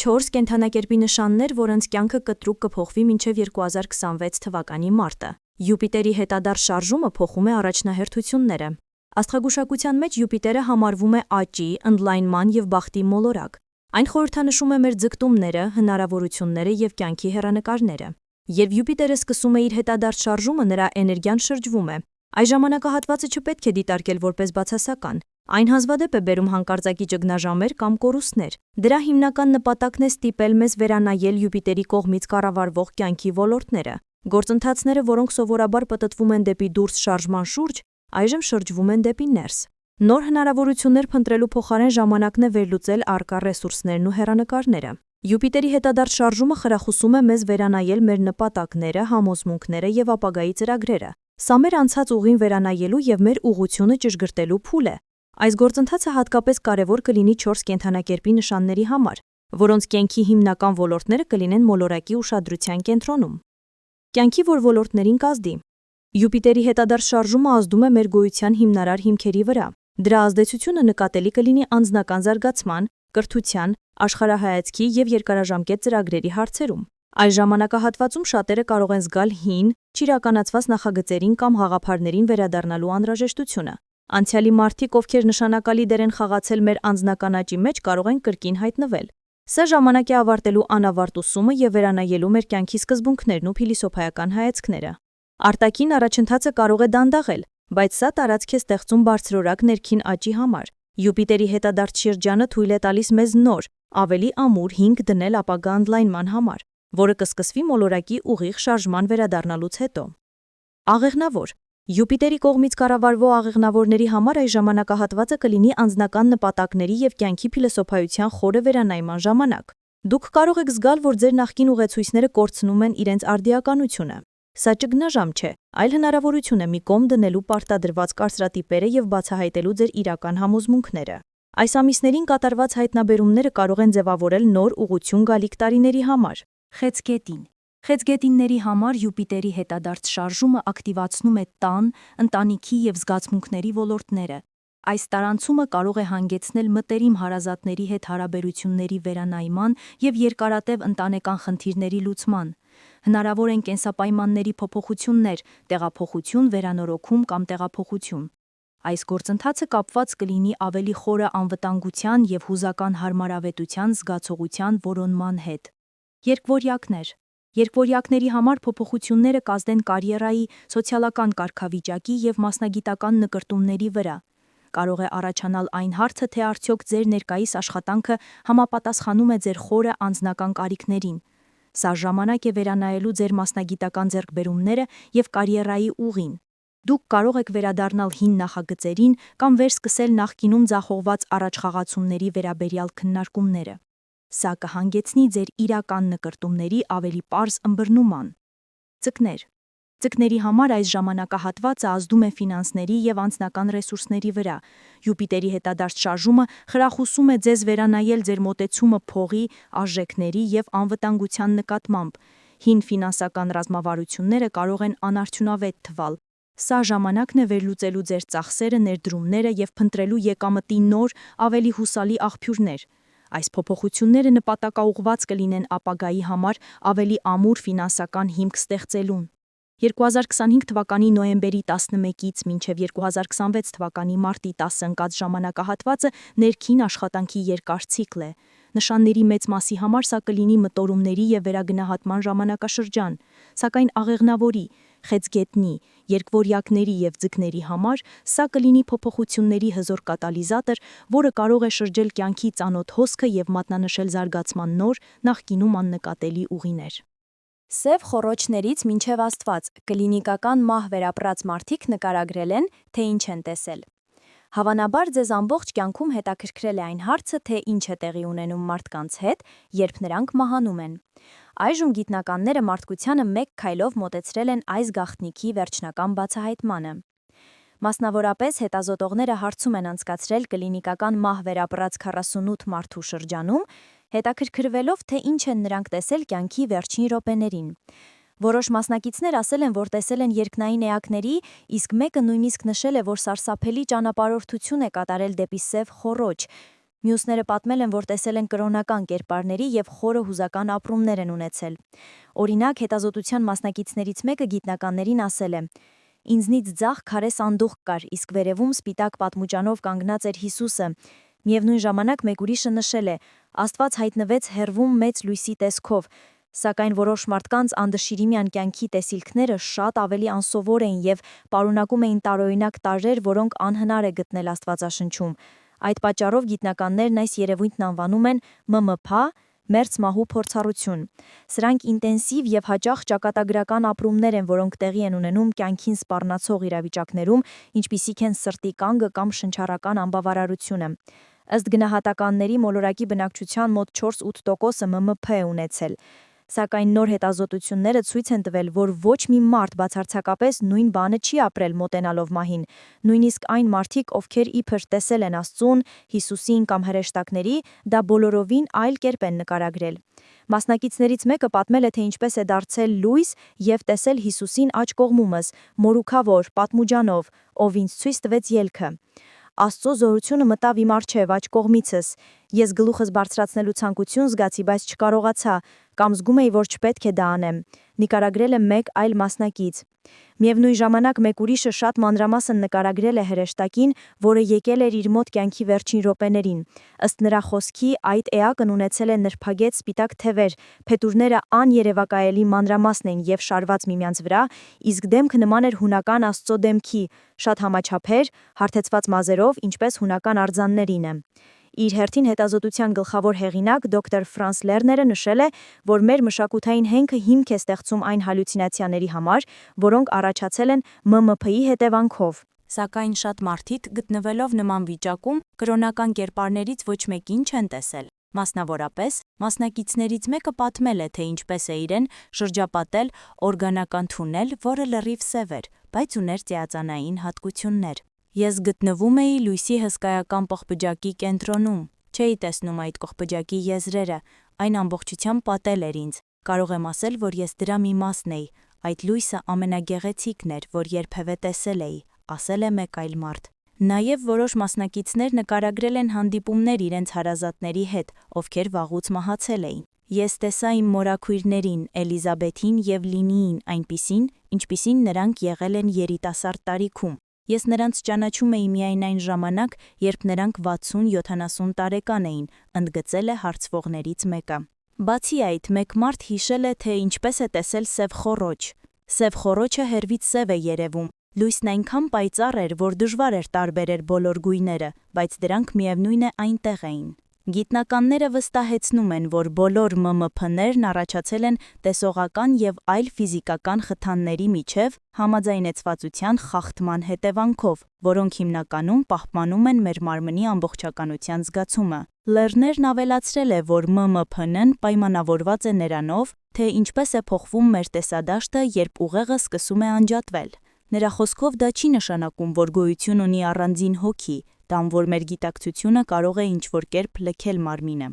4 կենդանակերպի նշաններ, որոնց կյանքը կտրուկ կփոխվի մինչև 2026 թվականի մարտը։ Յուպիտերի հետադարձ շարժումը փոխում է առաջնահերթությունները։ Աստղագուշակության մեջ Յուպիտերը համարվում է աճի, ընդլայնման և բախտի մոլորակ։ Այն խորհրդանշում է մեր ձգտումները, հնարավորությունները և կյանքի հեռանկարները։ Երբ Յուպիտերը սկսում է իր հետադարձ շարժումը, նրա էներգիան շրջվում է։ Այս ժամանակահատվածը չպետք է դիտարկել որպես բացասական։ Այն հազվադեպ է բերում հանկարծակի ճգնաժամեր կամ կորուստներ։ Դրա հիմնական նպատակն է ստիպել մեզ վերանայել Յուպիտերի կողմից կառավարվող կյանքի ոլորտները։ Գործընթացները, որոնք սովորաբար պտտվում են դեպի դուրս շարժման շուրջ, այժմ շրջվում են դեպի ներս։ Նոր հնարավորություններ փնտրելու փոխարեն ժամանակն է վերլուծել առկա ռեսուրսներն ու հեռանկարները։ Յուպիտերի հետադարձ շարժումը խրախուսում է մեզ վերանայել մեր նպատակները, համոզմունքները և ապագայի ծրագրերը։ Սա մեր անցած ուղին վերանայելու և մեր ուղղությունը ճշգրտելու փուլ է։ Այս գործընթացը հատկապես կարևոր կլինի 4 կենդանակերպի նշանների համար, որոնց կյանքի հիմնական ոլորտները կլինեն մոլորակի ուշադրության կենտրոնում։ Կյանքի որ ոլորտներին կազդի։ Յուպիտերի հետադարձ շարժումը ազդում է մեր գոյության հիմնարար հիմքերի վրա։ Դրա ազդեցությունը նկատելի կլինի անձնական զարգացման, կրթության, աշխարհայացքի և երկարաժամկետ ծրագրերի հարցերում։ Այս ժամանակահատվածում շատերը կարող են զգալ հին, չիրականացված նախագծերին կամ գաղափարներին վերադառնալու անհրաժեշտությունը։ Անցյալի մարդիկ, ովքեր նշանակալի դեր են խաղացել մեր անձնական աճի մեջ, կարող են կրկին հայտնվել։ Սա ժամանակ է ավարտելու անավարտ ուսումը և վերանայելու մեր կյանքի սկզբունքներն ու փիլիսոփայական հայացքները։ Արտաքին առաջընթացը կարող է դանդաղել, բայց սա տարածք է ստեղծում բարձրորակ ներքին աճի համար։ Յուպիտերի հետադարձ շրջանը թույլ է տալիս մեզ նոր, ավելի ամուր հիմք դնել ապագա ընդլայնման համար, որը կսկսվի մոլորակի ուղիղ շարժման վերադառնալուց հետո։ Աղեղնավոր։ Յուպիտերի կողմից կառավարվող աղեղնավորների համար այս ժամանակահատվածը կլինի անձնական նպատակների և կյանքի փիլիսոփայության խորը վերանայման ժամանակ։ Դուք կարող եք զգալ, որ ձեր նախկին ուղեցույցները կորցնում են իրենց արդիականությունը։ Սա ճգնաժամ չէ, այլ հնարավորություն է մի կողմ դնելու պարտադրված կարծրատիպերը և բացահայտելու ձեր իրական համոզմունքները։ Այս ամիսներին կատարված հայտնաբերումները կարող են ձևավորել նոր ուղղություն գալիք տարիների համար։ Խեցգետին։ Խեցգետինների համար Յուպիտերի հետադարձ շարժումը ակտիվացնում է տան, ընտանիքի և զգացմունքների ոլորտները։ Այս տարանցումը կարող է հանգեցնել մտերիմ հարազատների հետ հարաբերությունների վերանայման և երկարատև ընտանեկան խնդիրների լուծման։ Հնարավոր են կենսապայմանների փոփոխություններ, տեղափոխություն, վերանորոգում կամ տեղափոխություն։ Այս գործընթացը կապված կլինի ավելի խորը անվտանգության և հուզական հարմարավետության զգացողության որոնման հետ։ Երկվորյակներ։ Երկվորյակների համար փոփոխությունները կազդեն կարիերայի, սոցիալական կարգավիճակի և մասնագիտական նկրտումների վրա։ Կարող է առաջանալ այն հարցը, թե արդյոք ձեր ներկայիս աշխատանքը համապատասխանում է ձեր խորը անձնական կարիքներին։ Սա ժամանակ է վերանայելու ձեր մասնագիտական ձեռքբերումները և կարիերայի ուղին։ Դուք կարող եք վերադառնալ հին նախագծերին կամ վերսկսել նախկինում ձախողված առաջխաղացումների վերաբերյալ քննարկումները։ Սա կհանգեցնի ձեր իրական նկրտումների ավելի պարզ ըմբռնման։ Ձկներ։ Ձկների համար այս ժամանակահատվածը ազդում է ֆինանսների և անձնական ռեսուրսների վրա։ Յուպիտերի հետադարձ շարժումը խրախուսում է ձեզ վերանայել ձեր մոտեցումը փողի, արժեքների և անվտանգության նկատմամբ։ Հին ֆինանսական ռազմավարությունները կարող են անարդյունավետ թվալ։ Սա ժամանակն է վերլուծելու ձեր ծախսերը, ներդրումները և փնտրելու եկամտի նոր, ավելի հուսալի աղբյուրներ։ Այս փոփոխությունները նպատակաուղղված կլինեն ապագայի համար ավելի ամուր ֆինանսական հիմք ստեղծելուն։ 2025 թվականի նոյեմբերի 11-ից մինչև 2026 թվականի մարտի 10 ընկած ժամանակահատվածը ներքին աշխատանքի երկար ցիկլ է։ Նշանների մեծ մասի համար սա կլինի մտորումների և վերագնահատման ժամանակաշրջան, սակայն աղեղնավորի, խեցգետնի, երկվորյակների և ձկների համար սա կլինի փոփոխությունների հզոր կատալիզատոր, որը կարող է շրջել կյանքի ծանոթ հոսքը և մատնանշել զարգացման նոր, նախկինում աննկատելի ուղիներ։ Սև խոռոչներից մինչև Աստված կլինիկական մահ վերապրած մարդիկ նկարագրել են, թե ինչ են տեսել։ Հավանաբար ձեզ ամբողջ կյանքում հետաքրքրել է այն հարցը, թե ինչ է տեղի ունենում մարդկանց հետ, երբ նրանք մահանում են։ Այժմ գիտնականները մարդկությանը մեկ քայլով մոտեցրել են այս գաղտնիքի վերջնական բացահայտմանը։ Մասնավորապես հետազոտողները հարցում են անցկացրել կլինիկական մահ վերապրած 48 մարդու շրջանում, հետաքրքրվելով, թե ինչ են նրանք տեսել կյանքի վերջին րոպեներին։ Որոշ մասնակիցներ ասել են, որ տեսել են երկնային էակների, իսկ մեկը նույնիսկ նշել է, որ սարսափելի ճանապարհորդություն է կատարել դեպի սև խոռոչ, Մյուսները պատմել են, որ տեսել են կրոնական կերպարների եւ խորը հուզական ապրումներ են ունեցել։ Օրինակ, հետազոտության մասնակիցներից մեկը գիտնականներին ասել է. «Ինձնից ձախ քարե սանդուղք կար, իսկ վերևում սպիտակ պատմուճանով կանգնած էր Հիսուսը։ Միևնույն ժամանակ մեկ ուրիշը նշել է. Աստված հայտնվեց հեռվում մեծ լույսի տեսքով, սակայն որոշ մարդկանց անդշիրիմյան կյանքի տեսիլքները շատ ավելի անսովոր էին եւ պարունակում էին տարօրինակ տարրեր, որոնք անհնար է գտնել Աստվածաշնչում։ Այդ պատճառով գիտնականներն այս երևույթն անվանում են ՄՄՓ, մերձ մահու փորձառություն։ Սրանք ինտենսիվ եւ հաճախ ճակատագրական ապրումներ են, որոնք տեղի են ունենում կյանքին սպառնացող իրավիճակներում, ինչպիսիք են սրտի կանգը կամ շնչառական անբավարարությունը։ Ըստ գնահատականների մոլորակի բնակչության մոտ 4-8% ՄՄՓ է ունեցել։ Սակայն նոր հետազոտությունները ցույց են տվել, որ ոչ մի մարդ բացարձակապես նույն բանը չի ապրել մոտենալով մահին։ Նույնիսկ այն մարդիկ, ովքեր իբր տեսել են Աստծուն, Հիսուսին կամ հրեշտակների, դա բոլորովին այլ կերպ են նկարագրել։ Մասնակիցներից մեկը պատմել է, թե ինչպես է դարձել լույս եւ տեսել Հիսուսին աջ կողմումս, մորուքավոր, պատմուջանով, ով ինձ ցույց տվեց ելքը։ Աստծո զորությունը մտավ իմ առջև աջ կողմիցս։ Ես գլուխս բարձրացնելու ցանկություն զգացի, բայց չկարողացա, կամ զգում էի, որ չպետք է դա անեմ, նկարագրել է մեկ այլ մասնակից։ Միևնույն ժամանակ մեկ ուրիշը շատ մանրամասն նկարագրել է հրեշտակին, որը եկել էր իր մոտ կյանքի վերջին րոպեներին։ Ըստ նրա խոսքի, այդ էակն ունեցել է նրբագետ սպիտակ թևեր, փետուրները աներևակայելի մանրամասն էին եւ շարված միմյանց վրա, իսկ դեմքը նման էր հունական Աստծո դեմքի, շատ համաչափեր, հարթեցված մազերով, ինչպես հունական արձաններին է։ Իր հերթին հետազոտության գլխավոր հեղինակ դոկտոր Ֆրանս Լերները նշել է, որ մեր մշակութային հենքը հիմք է ստեղծում այն հալյուցինացիաների համար, որոնք առաջացել են ՄՄՓ-ի հետևանքով։ Սակայն շատ մարդիկ, գտնվելով նման վիճակում, կրոնական կերպարներից ոչ մեկին չեն տեսել։ Մասնավորապես, մասնակիցներից մեկը պատմել է, թե ինչպես է իրեն շրջապատել օրգանական թունել, որը լրիվ սև էր, բայց ուներ ծիածանային հատկություններ։ Ես գտնվում էի լույսի հսկայական պղպջակի կենտրոնում, չէի տեսնում այդ պղպջակի եզրերը, այն ամբողջությամբ պատել էր ինձ, կարող եմ ասել, որ ես դրա մի մասն էի, այդ լույսը ամենագեղեցիկն էր, որ երբևէ տեսել էի, ասել է մեկ այլ մարդ։ Նաև որոշ մասնակիցներ նկարագրել են հանդիպումներ իրենց հարազատների հետ, ովքեր վաղուց մահացել էին։ Ես տեսա իմ մորաքույրներին, Էլիզաբեթին եւ Լինիին այնպիսին, ինչպիսին նրանք եղել են երիտասարդ տարիքում։ Ես նրանց ճանաչում էի միայն այն ժամանակ, երբ նրանք 60-70 տարեկան էին, ընդգծել է հարցվողներից մեկը։ Բացի այդ, մեկ մարդ հիշել է, թե ինչպես է տեսել սև խոռոչ։ Սև խոռոչը հեռվից սև է երևում։ Լույսն այնքան պայծառ էր, որ դժվար էր տարբերել բոլոր գույները, բայց դրանք միևնույն է այնտեղ էին։ Գիտնականները վստահեցնում են, որ բոլոր ՄՄՓ-ներն առաջացել են տեսողական եւ այլ ֆիզիկական խթանների միջև համաձայնեցվածության խախտման հետևանքով, որոնք հիմնականում պահպանում են մեր մարմնի ամբողջականության զգացումը։ Լերներն ավելացրել է, որ ՄՄՓ-ն պայմանավորված է նրանով, թե ինչպես է փոխվում մեր տեսադաշտը, երբ ուղեղը սկսում է անջատվել։ Նրա խոսքով դա չի նշանակում, որ գոյություն ունի առանձին հոգի, կամ որ մեր գիտակցությունը կարող է ինչ-որ կերպ լքել մարմինը։